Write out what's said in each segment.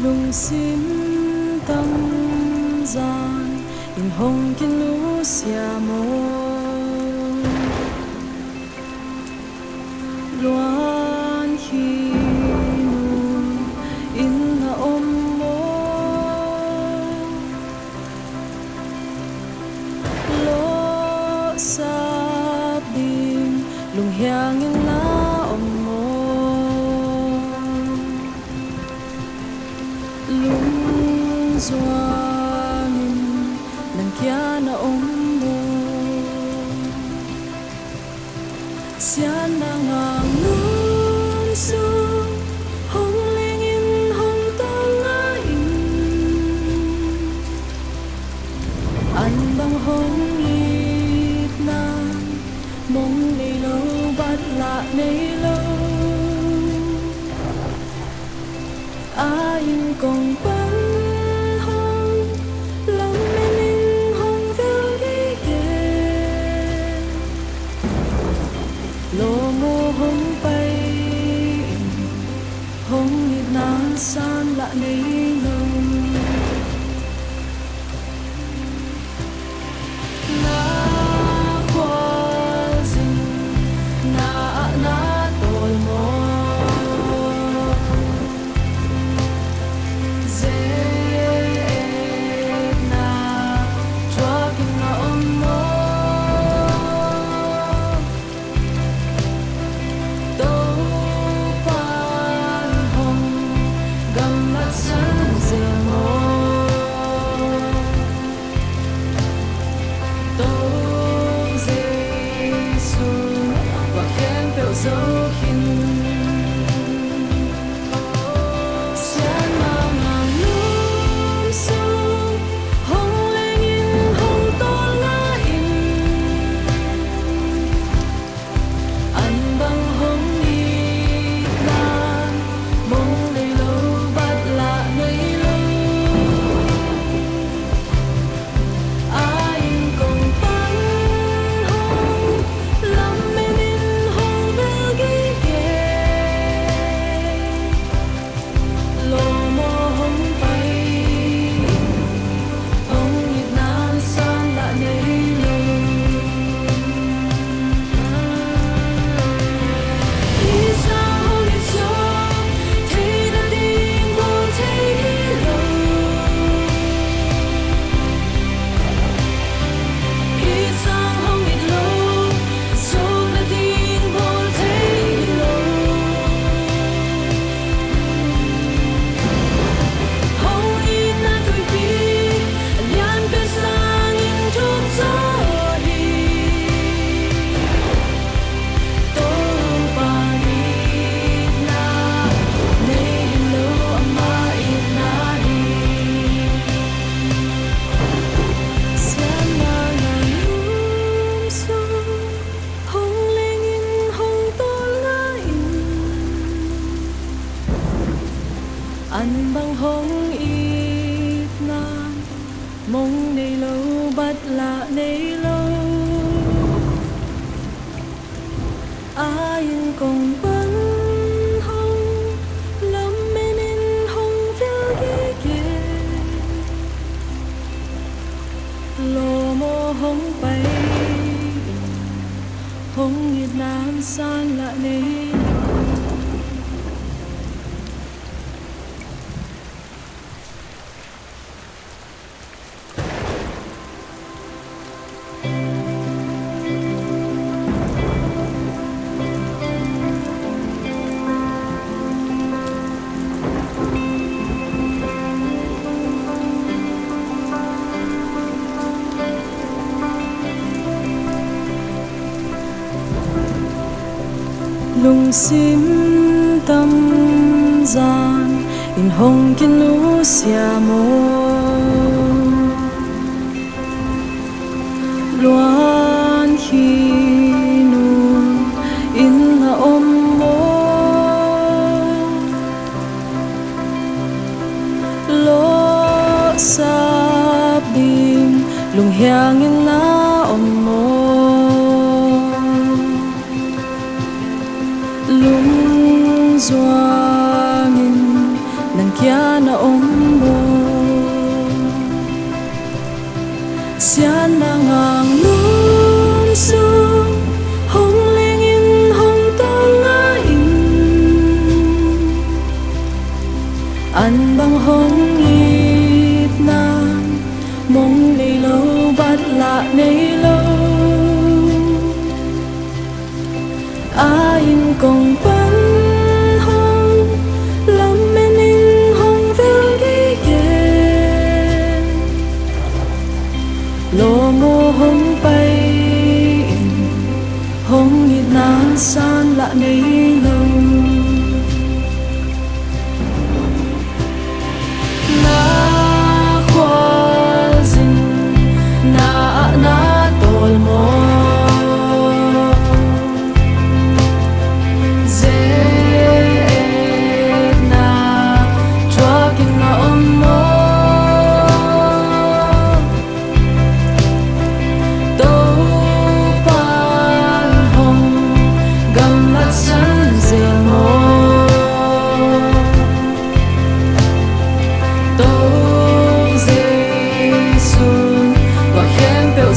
lung sim tâm gian in hong kin lu sia mo luan hi nu in na om mo lo sa bim lung hiang in na om mo lung zuamin nang kya na om mo sian na ngang nun su hong ling in hong tong nga in an bang hong it na mong nay lo bat la nay lo ai công bắn hông lòng men in hôngvel đi ghé lô mô hông bay hông nhịp nan san lạ nấy nông na qua dinh na tôi mô dấu hình sẽ mang ngàn núi sông hồng lên in hồng to lá in anh bằng hồng đi lan mong đầy lâu bắt lạ nơi lâu ai cùng bắn hồng lắm men in anh bằng hong ít na mong nay lâu bắt lạ nay lâu ai cùng bắn hong lắm men in hong vil ghé ghé lô mô hong bay hong ít nam san lạ nay lung sim tâm gian in hong kin lu sia mo luan hi nu in na om mo lo sa bim lung hiang in na om mo lung zuamin nang kia na ombo xian na ngang lung sung hong ling in hong tol nga in an bang hong ít na mong lì lâu bắt lạ nay lâu ai cùng bắn hong lâm men in hong vel ghi ghé lô ngô hong bay hong ít nan san lạ nay lâu na khoa dinh na tol mo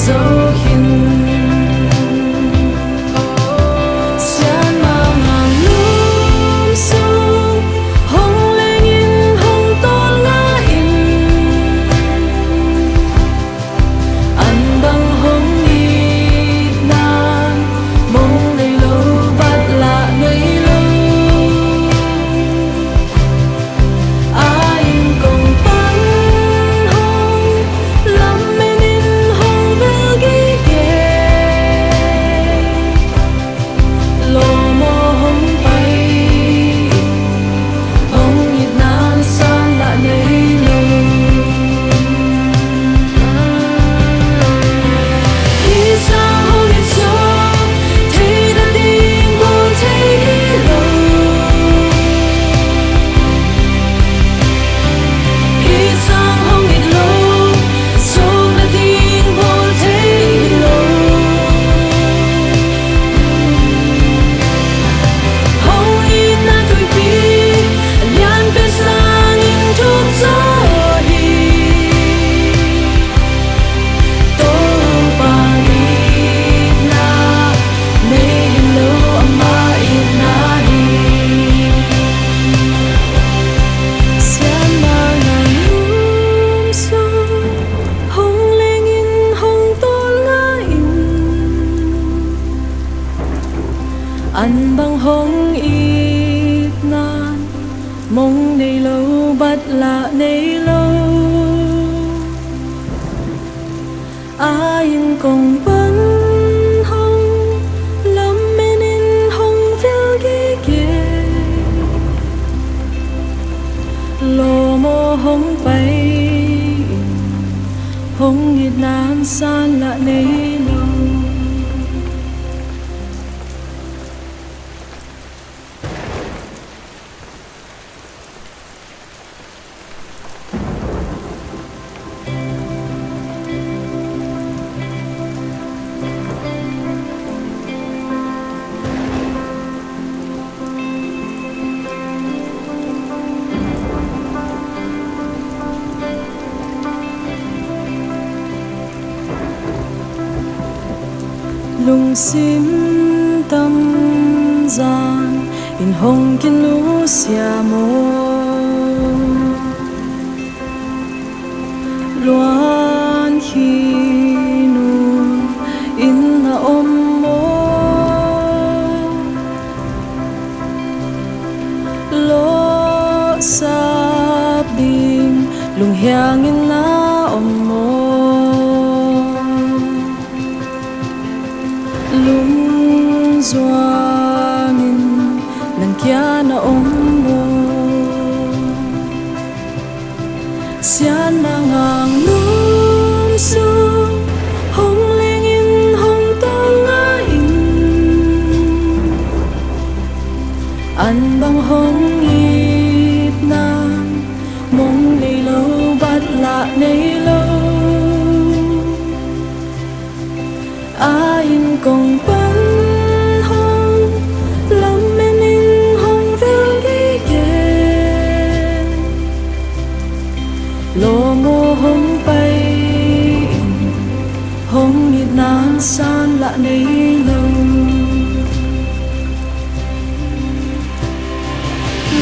dấu hình xian mang hàng lúm sông hong lên in hong to lá in ăn băng hong ít nan mong ngày lâu bắt lạ ngày lâu ai cùng bắn hong lâm men in hong lô mô hong bay hong ít nan san lạ nay lâu khi xa hong ít gió thấy đã tin buồn thấy lâu khi xa hong ít lâu sâu đã tin buồn thấy lâu hong ít na tuổi bi lian bên sang in thuốc gió hi tô bằng ít na nay lâu ama ít na hi xian mang ngang lung sông hong lên in hong to lá in an bang hong ít nan mong nay lâu bắt lạ nay lâu ai cùng bắn hong lâm men in hong vel ghi ghé lô mô hong bay hong ít nan san lạ nay lâu lung sim tâm gian in hong kin lu sia mo luan khi nu in na om mo lo sa bim lung hiang in na om mo lung doang in nan kia na ombo xian na ngang lung sung hong ling in hong to nga in an bang hong ít nan mong lì lâu bắt lạ nay lâu ai cùng bắn hong lâm men in hong vel ghi ghé lô ngô hông bay hông nhịp nan san lạ nấy lâu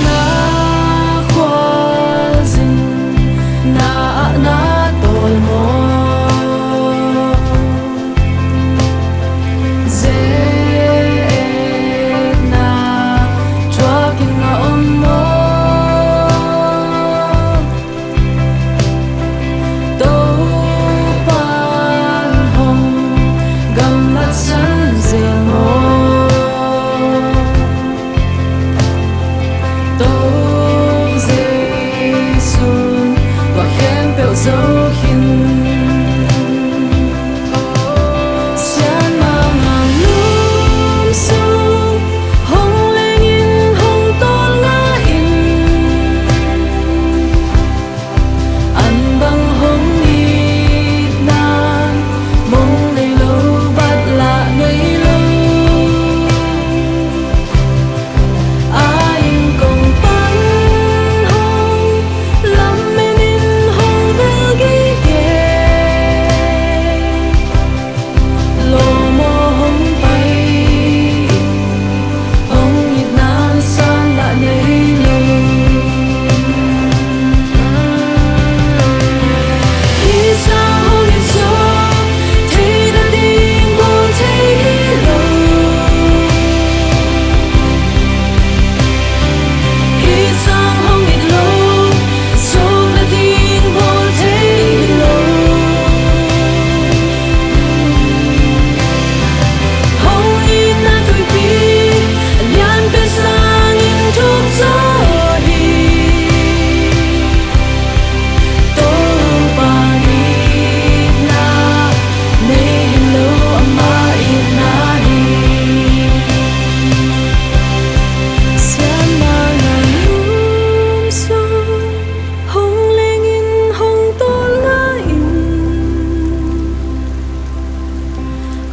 na khoa dinh na tol mo dấu hình xian mang hàng lúm sông hồng lên in hồng to lá in ăn bằng hồng ít nan mong lấy lâu bắt lạ ngây lâu ai cùng bắn hồng lắm men in hồng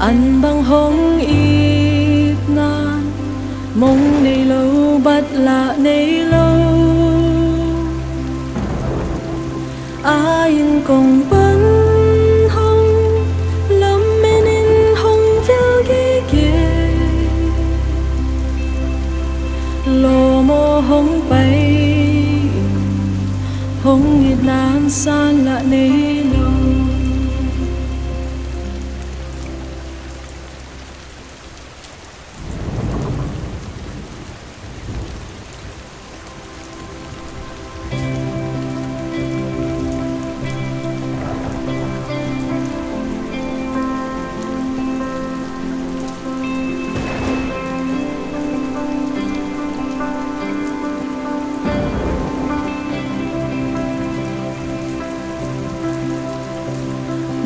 ăn bằng hồng ít nan mong này lâu bắt lạ này lâu ai cùng bắn hồng lắm men in hồng vil ghê ghê lô mô hồng bay hồng ít nan san lạ này lâu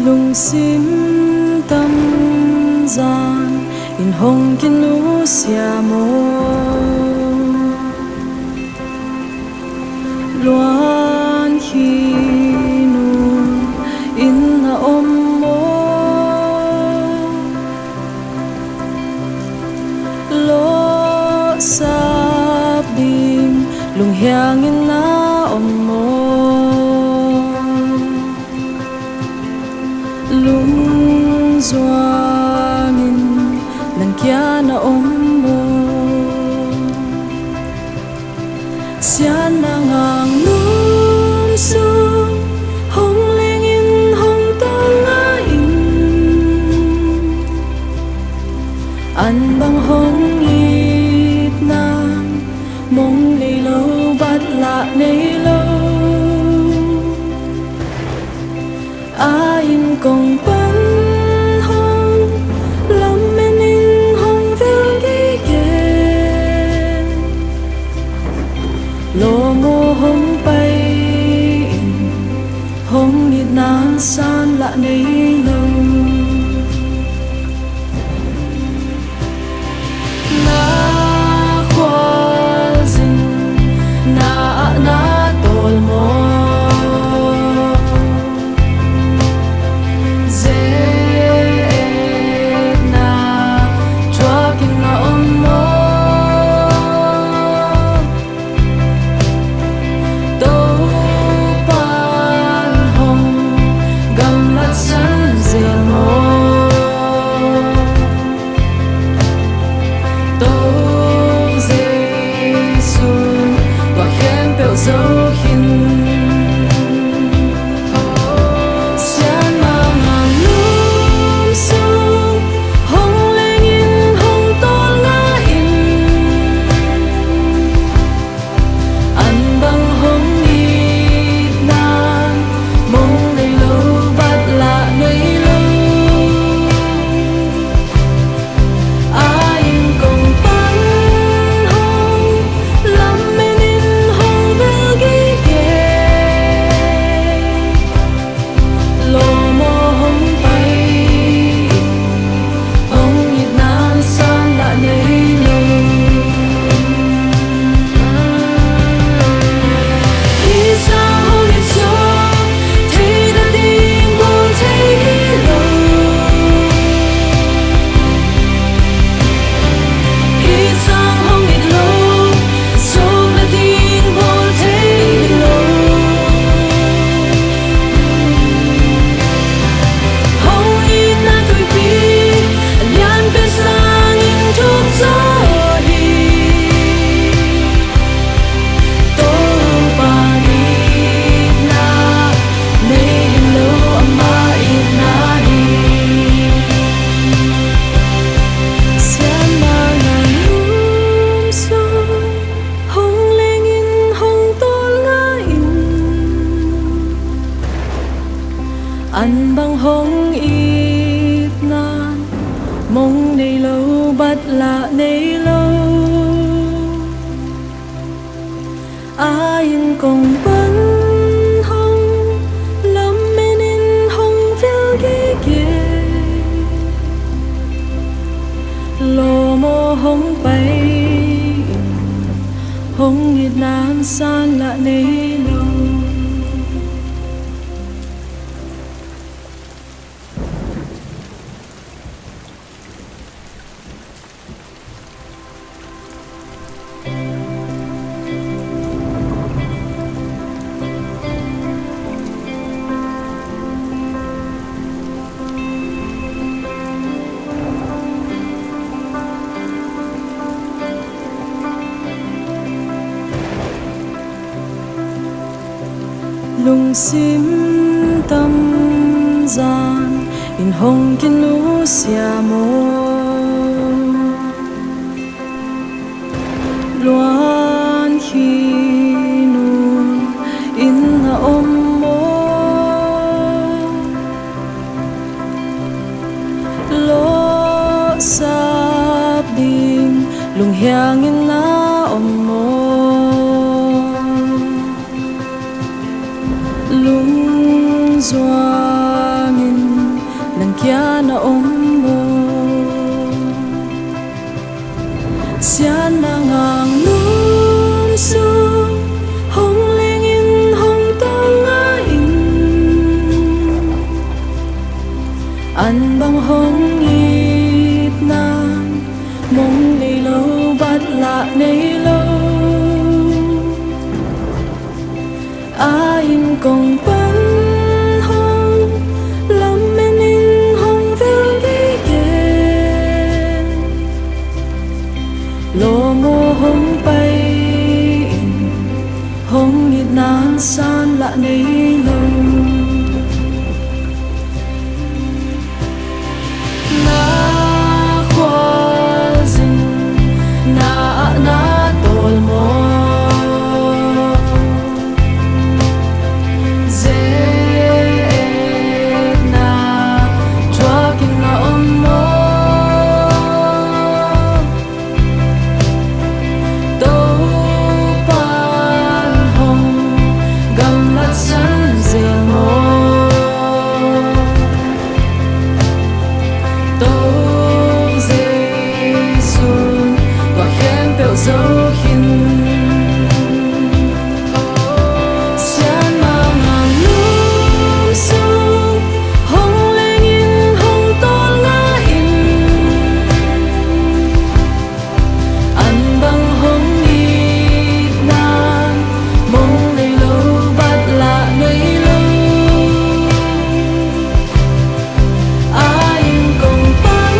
lung sim tâm gian in hồng kinh nu xia mô loan khi nu in na om mô lo sa bim lung hiang in na om mô lung doangin nan kya na ombo sian na ngang lung sung hong lengin hong to nga in an bang hong ít nan mong lì lâu bắt lạ Anh băng hồng ít nan mong này lâu bắt lạ này lâu ai cùng bắn hồng lắm men in hồng vil ghê ghê lô mô hồng bay hồng nghiệt nan san lạ này lâu lung sim tâm gian in hồng kinh nu xia mô loan khi nu in na om mô lo sa bing lung hiang in na om mô lung doangin nang kya na ombo sian na ngang lung sung hong lingin hong tongain an bang hong ip nan mong nei lâu bắt lạ nei lâu ai cùng bắn hồng lắm men in hồng vil ghê ghê lô ngô hồng bay hồng nhịp nan san lạ này lâu na khoa dinh na tol mô dấu hình sian mang hàng lung sung hồng lên in hồng to ngã in ăn băng hồng ít nan mong này lâu bắt lạ này lâu ai cùng bắn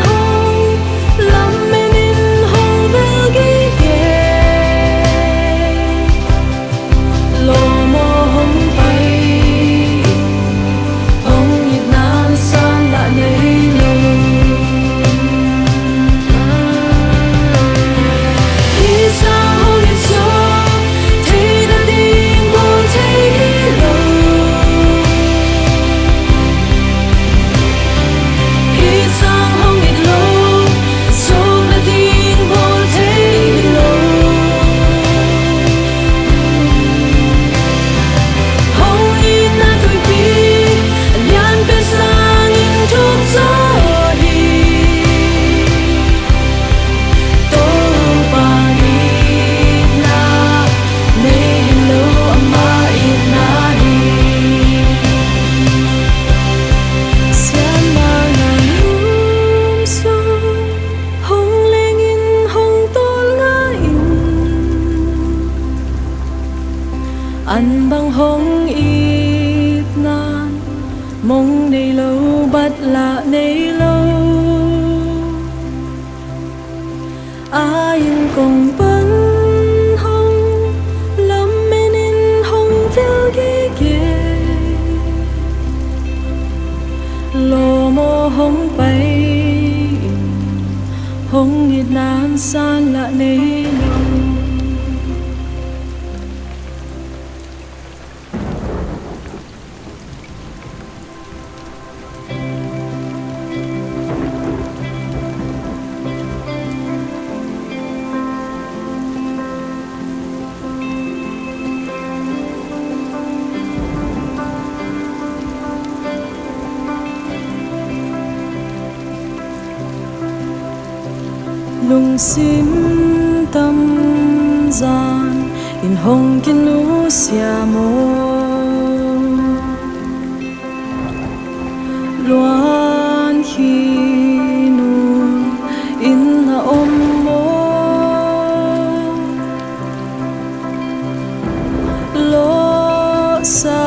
hồng lắm men in hồng lô mô hồng bay hồng nhịp nan san lạ này lâu khi xa hồng nhịp gió thấy đã đi buồn thấy lâu khi xa hồng nhịp lâu sâu đã đi buồn thấy lâu anh băng hồng ít nan mong này lâu bắt lạ này lâu ai cùng bắn hồng lắm men in hồng vil ghê ghê lô mô hồng bay hồng nghiệt nan san lạ này lâu sim tâm gian in hong kin nu sia mo luan khi nu in na om mo lo sa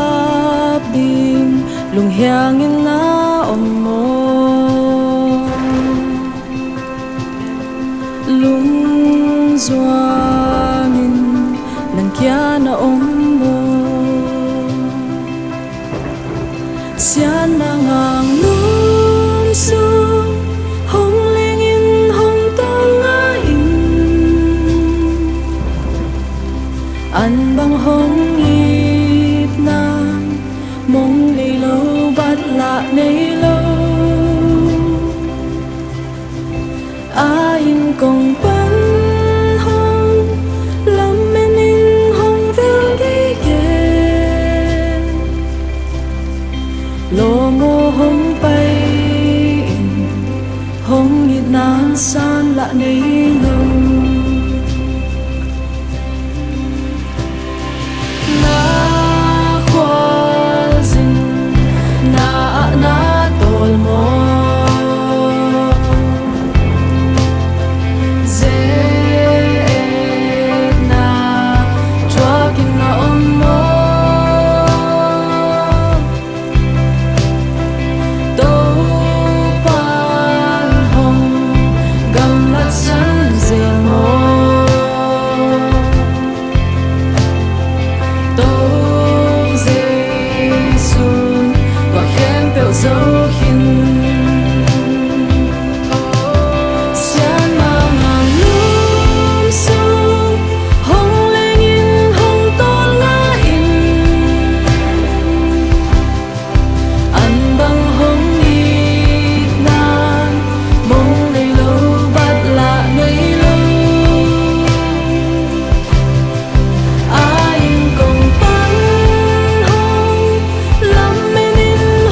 bim lung hiang in na om mo lung doangin nan kia na om mo sian na ngang lung sung hong ling in hong tol nga in an bang hong ip nan mong lei lo bat la nei lo in kong pan hong lam men in hong vel gi ge lo mo hong pai in hong nit nan san la nei lo na khwal zin na na tol mo dấu hin xian mang ngang lung sung hong lên in hong tol nga in an bang hong nit nan mong nei lo bat la nei lo ai kong pan hong lam men in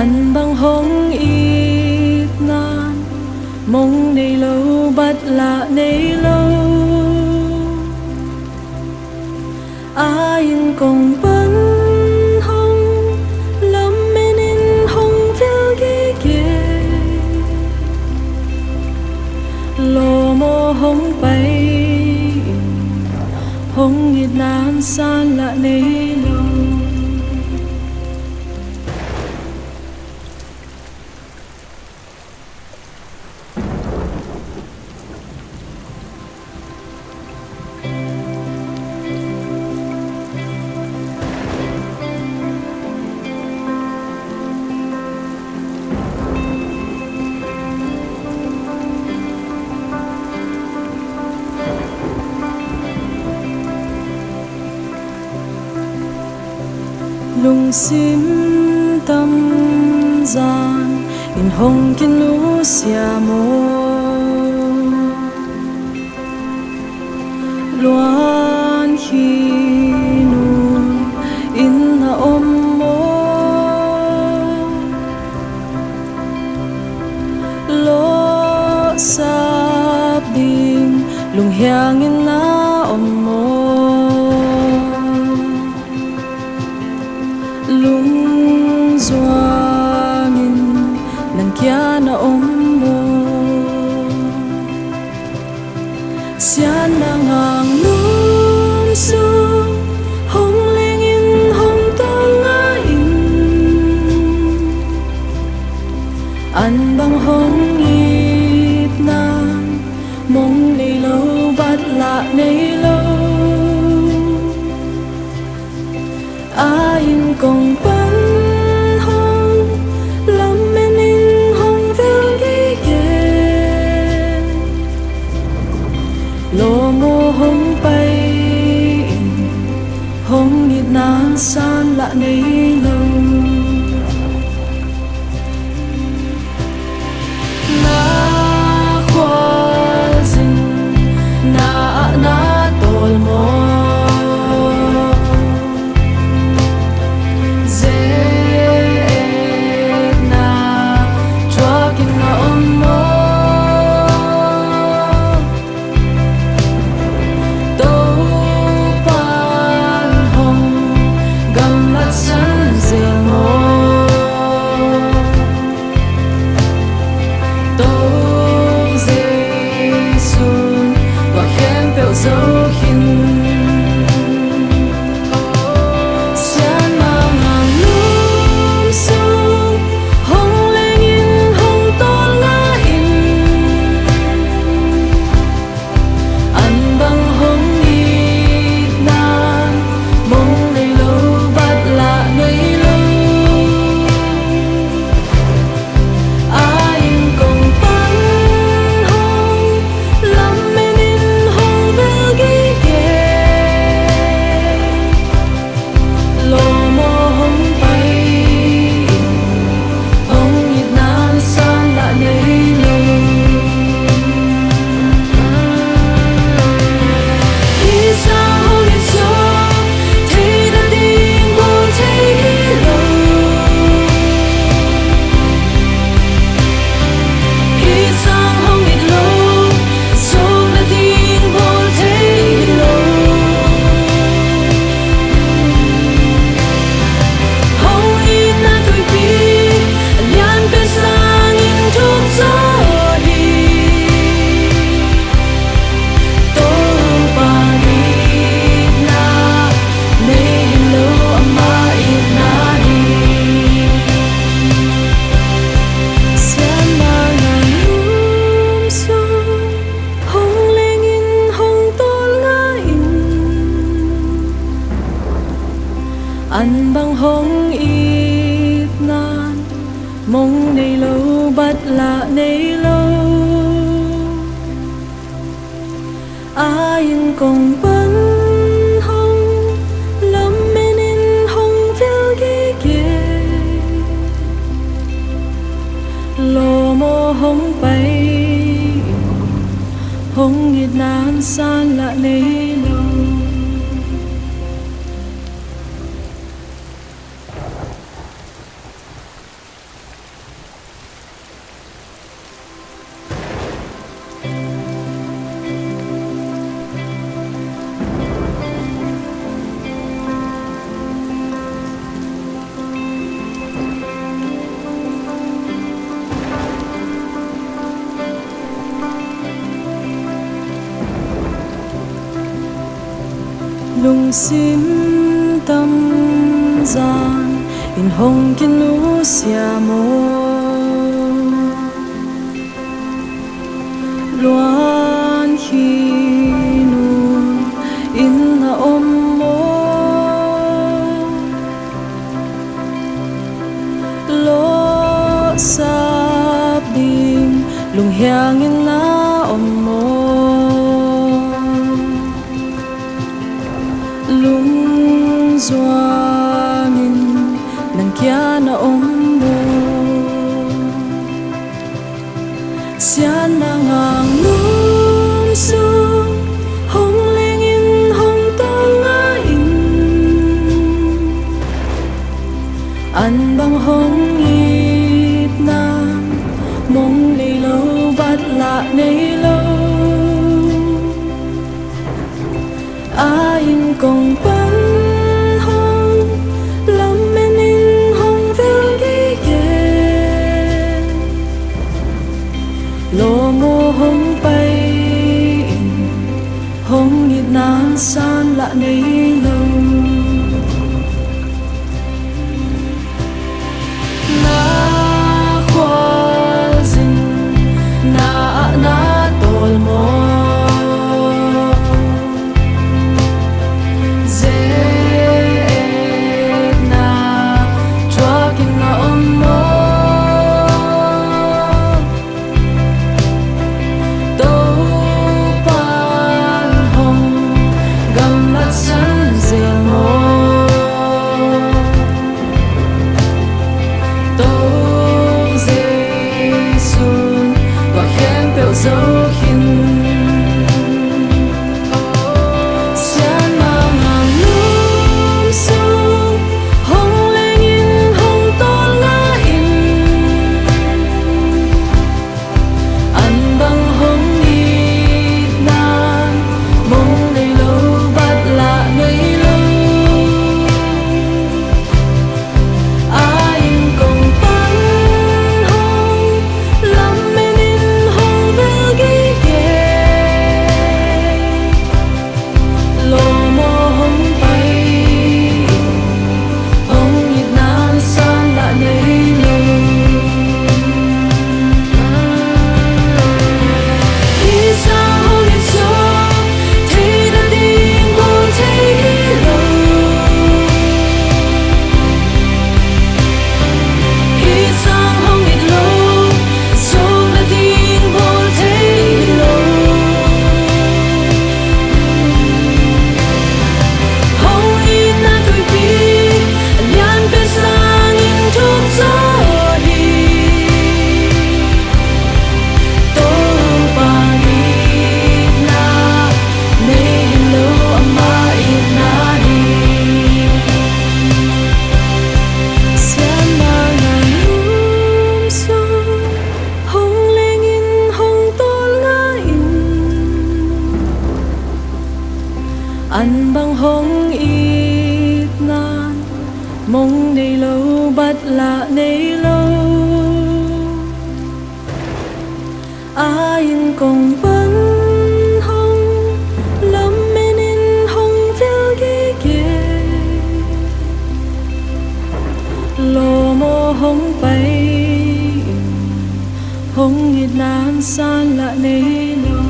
an bang hong ip nan mong nei lo bat la nei lo ai kong pan hong lam men in hong vel gi ge lo mo hong pai hong nit nan san la nei lo lung sim tâm gian in hong kin nu sia mo luan khi nu in na om mo lo sa bim lung hiang in na om mo lung doangin xian na ngang lum sum hong ling in hong to nga in an bang hong ip na mong lì lâu bắt lạ nay lâu in công bắn hong lâm men in hong vel gi gen lo mo hong bay in hong nít nan san lạ nay lâu na khoa dinh na tol mo dấu hình xian na ngang lum sum hong ling in hong to nga in an bang hong nít nan mong nay lâu bắt lạ nay lâu in công bắn hong lâm men in hong vel gi gen lo mo hong bay hong nít nan san lạ nay lâu hi sa hong nít so thấy đã tin buồn thấy lâu hi sa hong nít lâu so đã tin buồn thấy lâu hong nít na tuổi pi lian bên sang in thuốc gió hi tô ba nít na nay lâu ama in na hi xian na ngang lum sum hong ling in hong to nga in an bang hong ip nan mong nay lâu bắt lạ nay lâu in công bắn hong lâm men in hong vel gi gen lo mo hong bay hong nít nan san lạ nay lâu lung sim tâm gian in hong kin nu sia mo luan hi nu in na om mo lo sap ding lung hiang in na om mo lung doangin nang kya na om mo xian na ngang lum sum hồng nhịp nan san lạ nấy lâu na khoa dinh na tol mo dấu hình xiên mang hàng núm sông hồng lên in hồng to lá in ăn bằng hồng nhịp nan mong đầy lâu bắt lạ nơi lâu ai cùng bắn hồng lắm men in hồng lo mơ hồng bay hồng nhịp nan san lạ nấy lâu khi xa hồng nhịp gió thấy đã tin buồn thấy lâu khi xa hồng nhịp lâu sâu đã tin buồn thấy lâu hồng nhịp na tuổi bi lian bên sang in thuốc gió đi tô ba nhịp na nên lâu ama in na đi xiên mang ngàn núm sông hồng lên in hồng to lá in ăn bằng hồng ít nan mong đầy lâu bắt lạ nấy lâu ai cùng bắn hồng lắm men in hồng phiêu ghê ghê lo mơ hồng bay hồng nhịp nan san lạ nấy lâu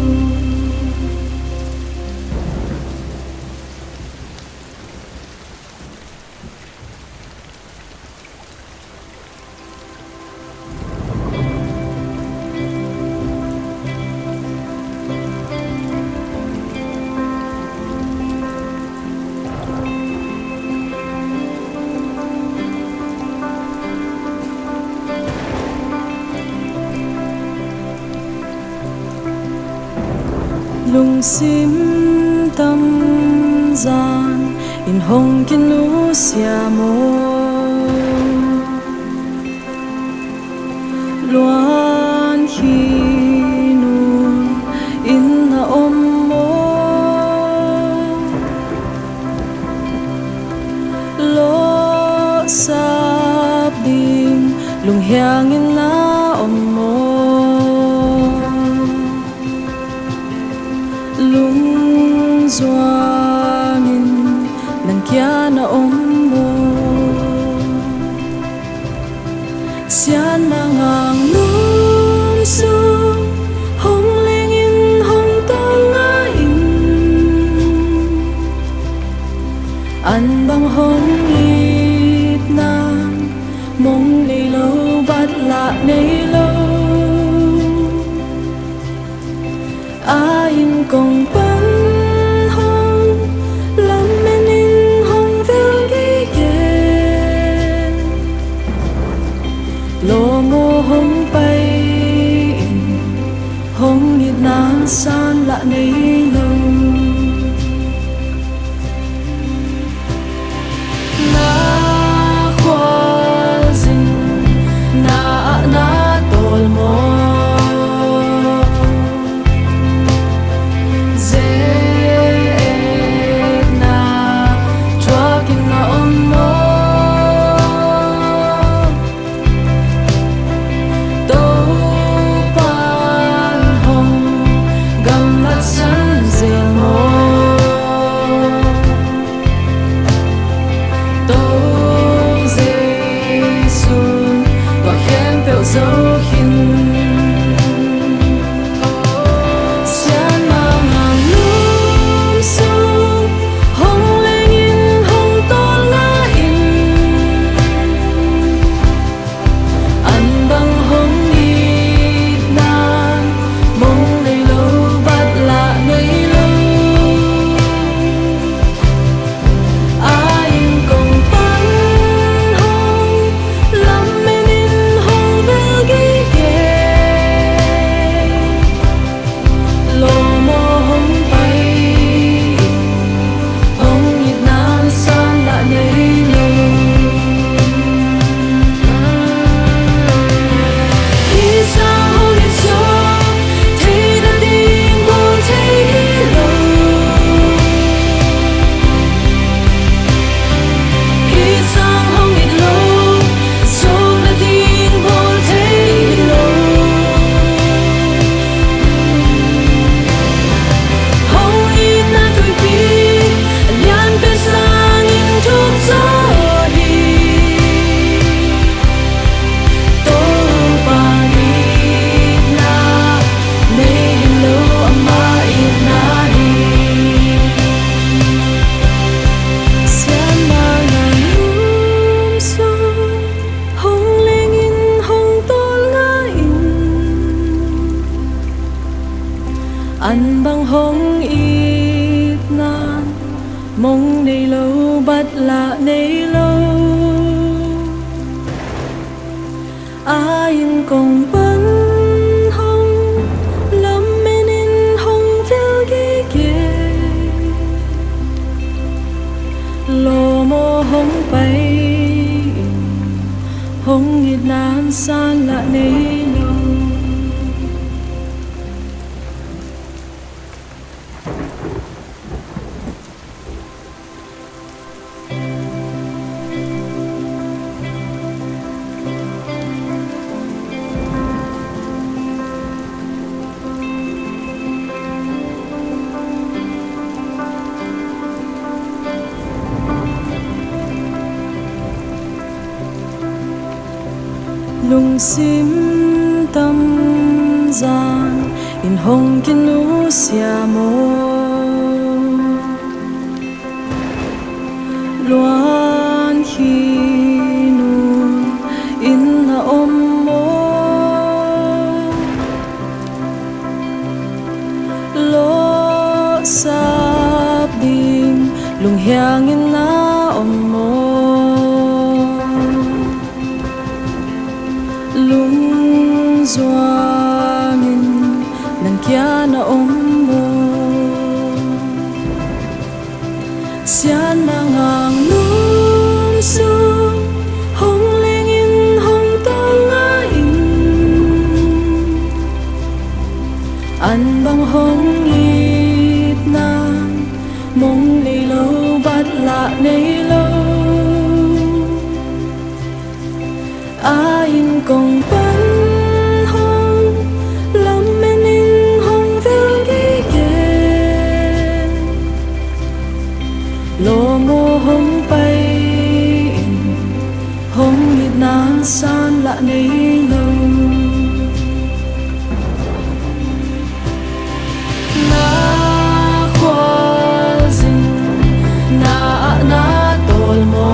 lung sim tâm gian in hồng kiến nu xia mô loan khi nu in na om mô lo sap ding lung hiang in na om mô lung doangin nang kya na ombo xian mangang lung sung hong lengin hong to nga in an bang hong nhịp nan mong lì lâu bắt lạ nấy lâu ai cùng bắn hồng lắm men in hồng phiêu ghê ghê lo mơ lạ nay lâu ai cùng bấn hông lắm men in hông vil ghi ghê lô mô hông bay hông nghịt nan san lạ nay lâu lung sim tâm gian in hong kin nu sia mo luan hi nu in na om mo lo sap ding lung hiang in na om mo lung doangin nan kya na om mo sian na ngang lung sung hong lingin hong tol nga in an bang hong it na mong lay lâu bat la nay lâu ai cùng bấn hông lắm men in hông vil ghi ghê lô mô hông bay hông nghịt nan san lạ nay lâu na khoa dinh na tol mo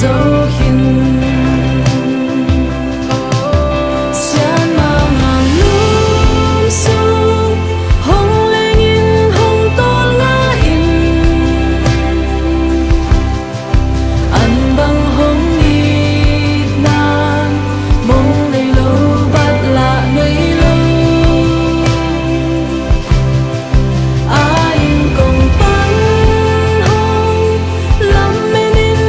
dấu hin xian mang hàng lung sung hong lên in hong tol nga in an bang hong ít nan mong lay lâu bat la nay lâu ai cùng bắn hong lắm men in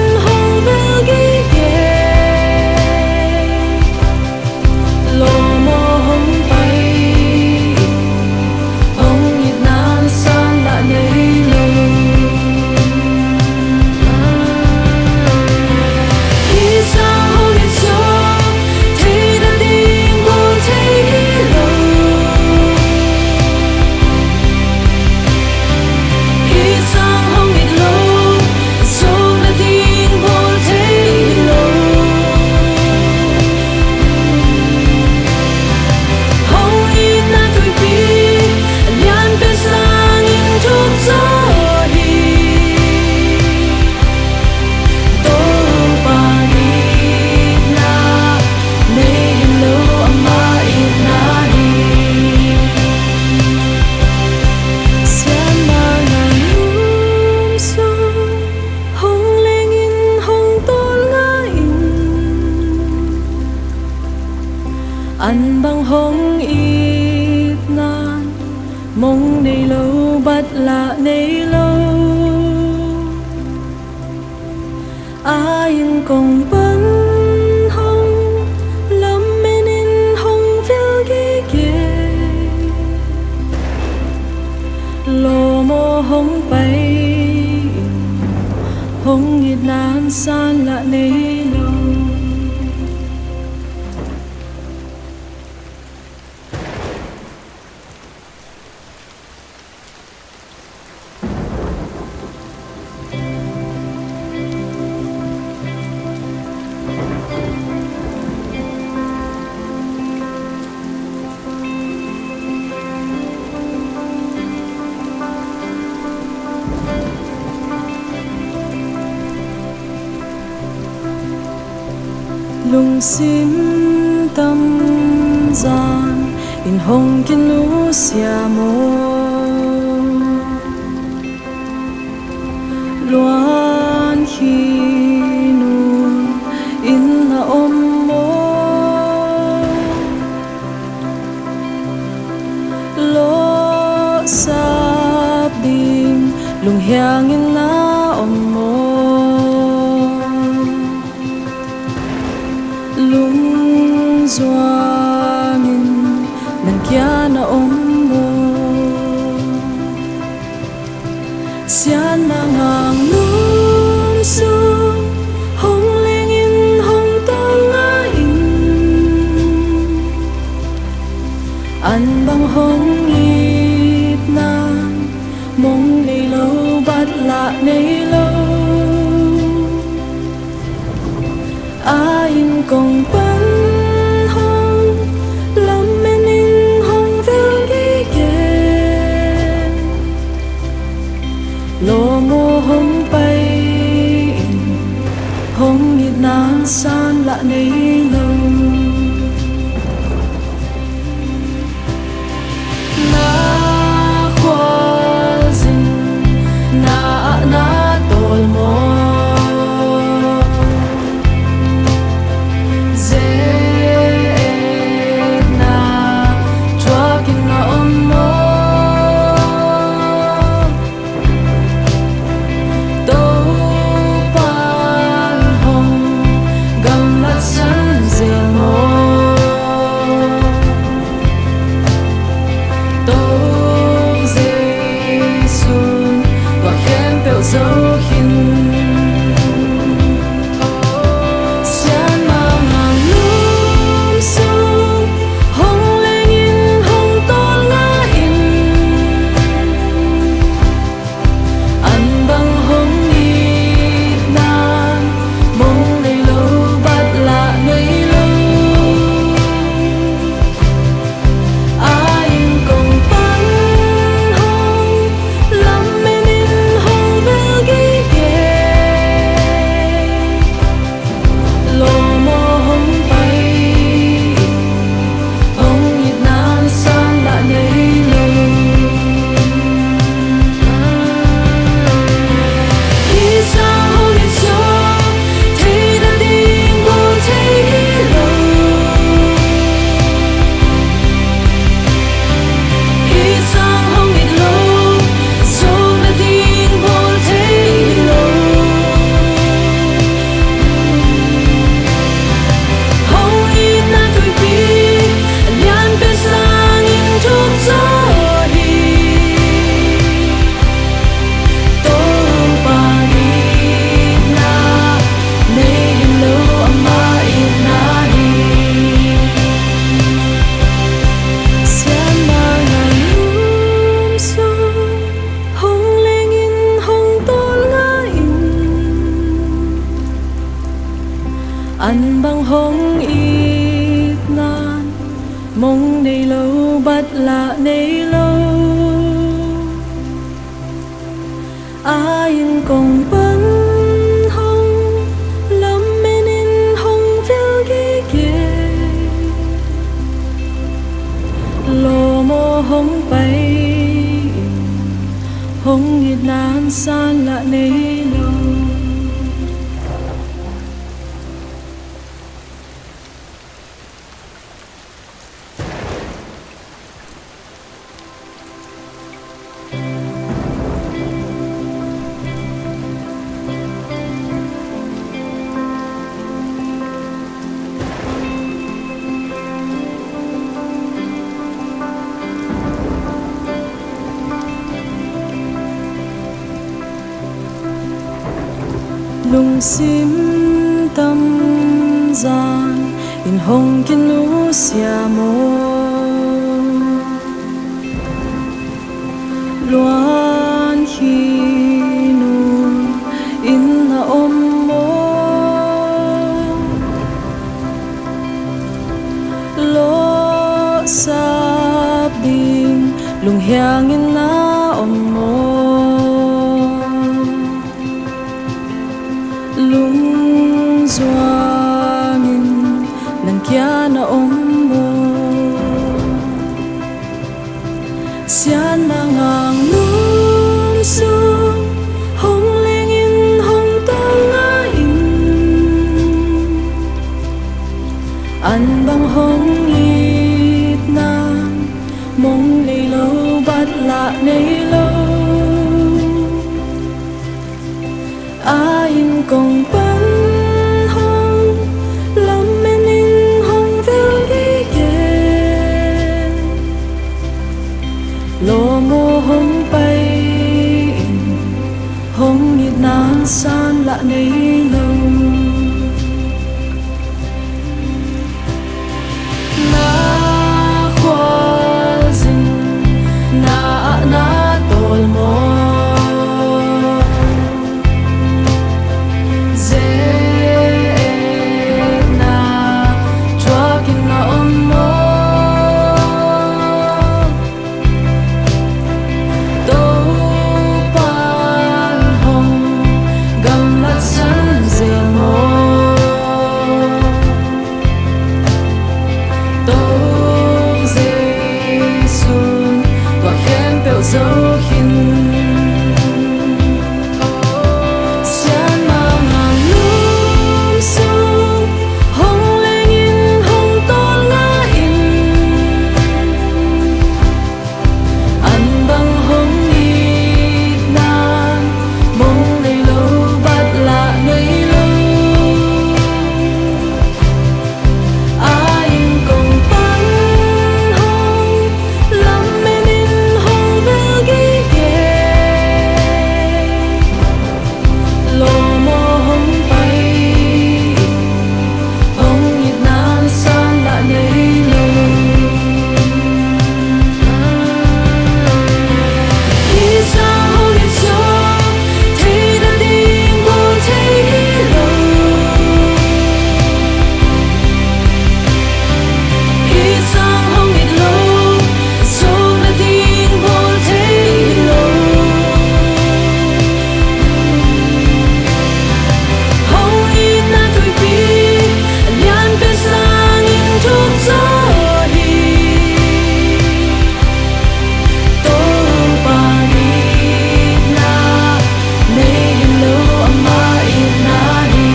an bang hong ít nan mong nay lâu bat la nay lâu ai cùng bấn hong lắm men in hong vil ghi ghê lô mô hong bay hong ít nan san la nay lâu lung sim tâm gian in hong kin lu sia mo luan hi nu in na om mo lo sap ding lung hiang in na om mo lung doangin nan kya na om mo sian na ngang lung sung hong ling in hong tang nga in an bang hong ip na mong lay lâu bắt lạ nay lâu ai công bắn hong lắm men in hong vel gi gen lo mo hong bay hong nít nan san lạ nay lâu na khoa zin na tol mo dấu hin sian mang ngang lung sung hong lên in hong tol nga in an bang hong nít nan mong lay lâu bắt lạ nay lâu ai công bắn hong lắm men in hong lo mo hong bay hong nít nan san lạ nay lâu hi sang hong nít cho thấy đã tiếng vô thấy lâu hi sang hong nít lâu số đã tiếng vô thấy lâu hong nít na tuổi bi lian bên sang in thuốc gió hi tô ba nít na nay in lâu ama in na hi sian mang ngang lung sung hong lên in hong tol nga in an bang hong ip nan mong nay lâu bắt lạ nay lâu ai công bắn hong lắm men in hong vel gi gen lo mo hong bay hong nít nan san lạ nay lâu lung sim tâm gian in hong kin lu sia mo luan hi nu in na om mo lo sap ding lung hiang in na om mo lung doangin kia na mo xian na ngang lung sung hong ling in hong ta nga in an bang hong ít na mong lì lâu bắt lạ nay lâu ai cùng bắn hong lắm men in hong vel đi kề lô mô hong bay hong ít nan san lạ nay lâu dấu hình xian mà ngang lung sung hong lên in hong to nga in an bang hong ít nan mong lì lâu bắt lạ nơi lâu ai cùng bắn hong lắm men in lô mô hong bay hong ít nan san lạ nay lâu khi sao hong ít gió thấy đã tin buồn thấy lâu khi sao hong ít lâu số đã tin buồn thấy lâu hong ít na tuổi bi lian bên sang in thuốc gió hi tô ba ít na nay lâu ama ít na hi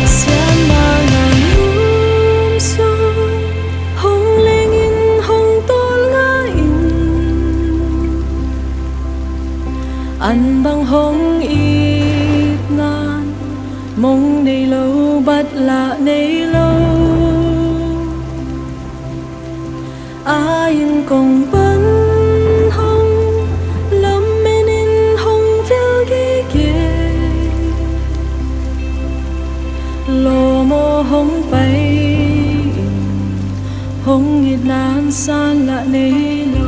xian ma ngang lung sung hong lên in hong to nga in an bang hong ít nan mong nay lâu bắt lạ nay lâu ai cùng bắn hong lắm men in hong vel đi kề lô mô hong bay hong ít nan san lạ nay lâu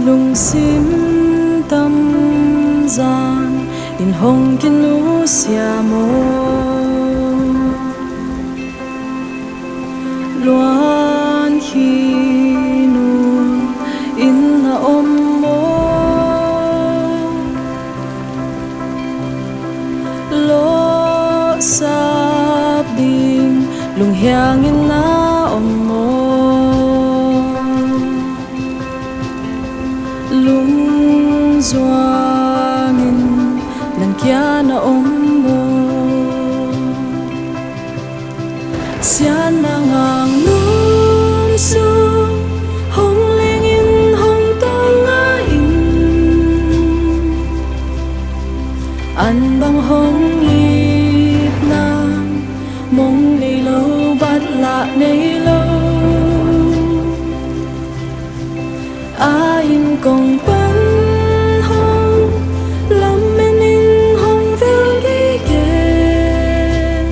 lung sim tâm gian in hong kin nu sia mo luan khi nun in na mo lo sap ding lung hiang in na mo lung doangin nan kia na mo xian na ngang lung sung hong ling in hong ta nga in an bang hong ít na mong lì lâu bắt lạ nay lâu ai cùng bắn hong lắm men in hong vel đi kề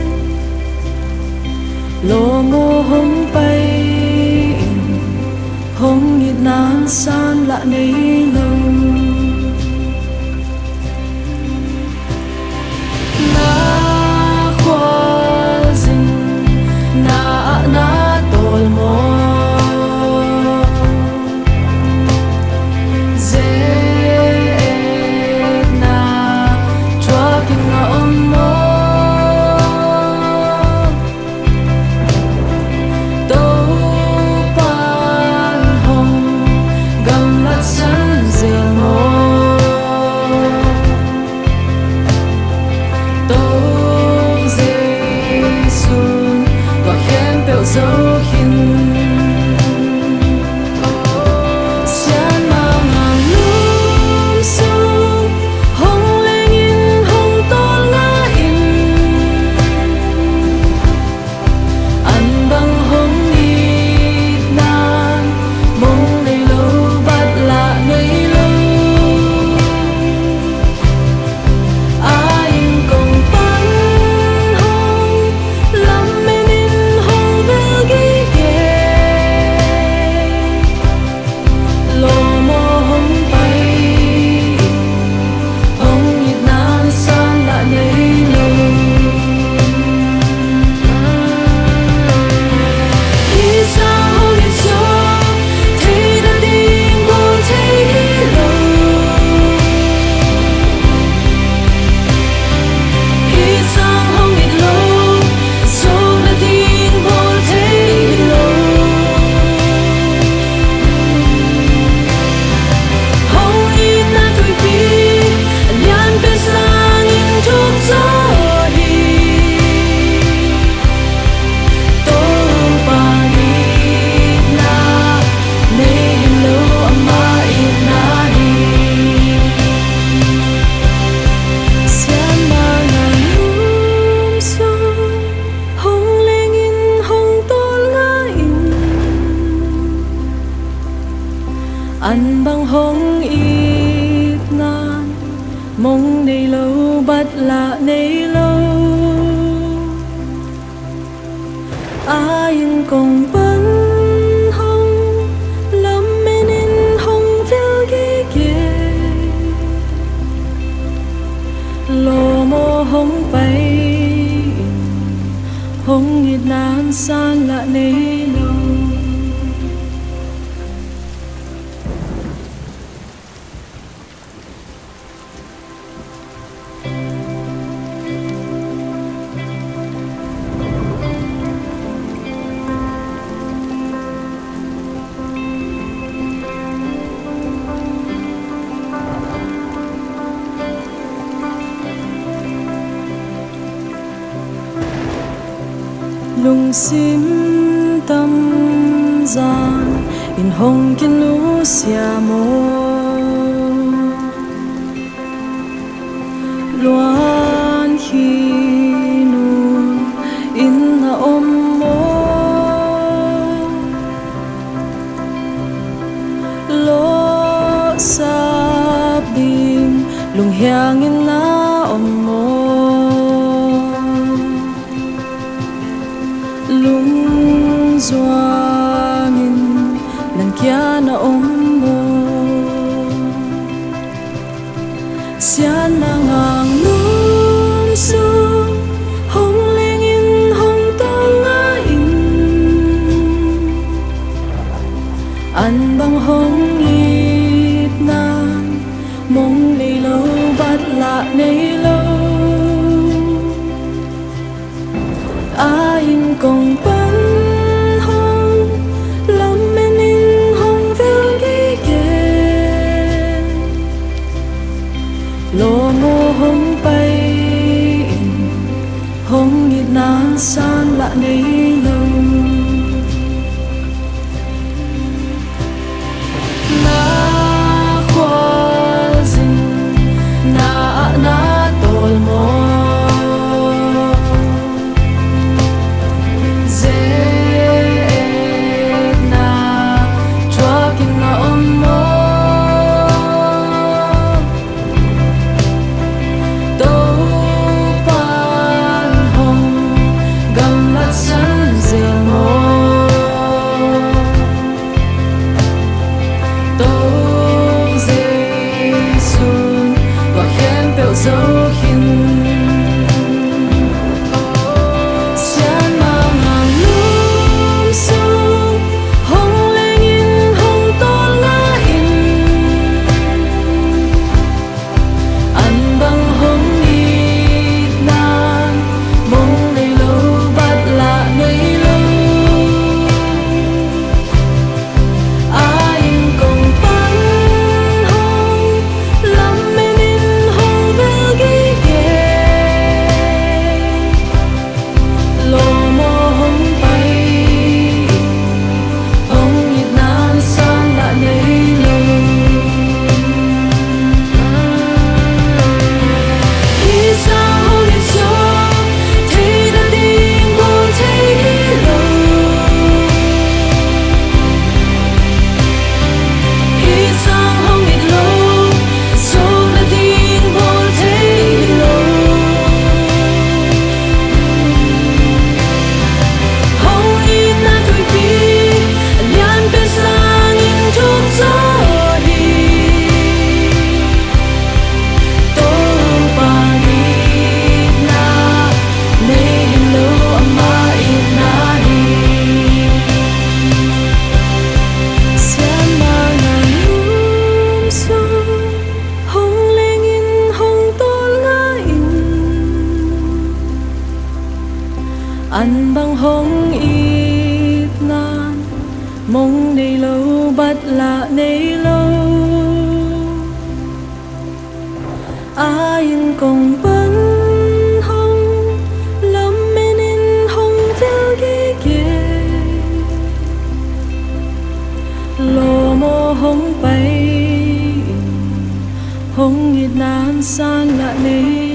mong này lâu bắt lạ này lâu ai cùng bấn hông lắm nên hông phiêu ghi ghê lô mô hông bay hông nghịt nan san lạ này lâu lung sim tâm gian in hồng kiến lũ xia mô loan khi nun in na om mô lo sa bim lung hiang in na om mô lung doangin nan kya na ombo sian na ngang lung sung hong lengin hong tonga in an bang hong it na mong lei lo bat la nei lo ai cùng bấn hông lắm nên hông phiêu ghi ghê lô mô hông bay hông nghịt nan san lạ này lâu na khoa dinh na tol mô dấu hin xian mang hàng lung sung hong lên in hong to ngã in ăn băng hong ít nan mong này lâu bắt lạ này lâu ai cùng bắn hong lắm ăn băng hong ít nan mong này lâu bắt lạ này lâu ai cùng bấn hong lắm nên hong phiêu ghi ghê lô mô hong bay hong ít nan san lạ này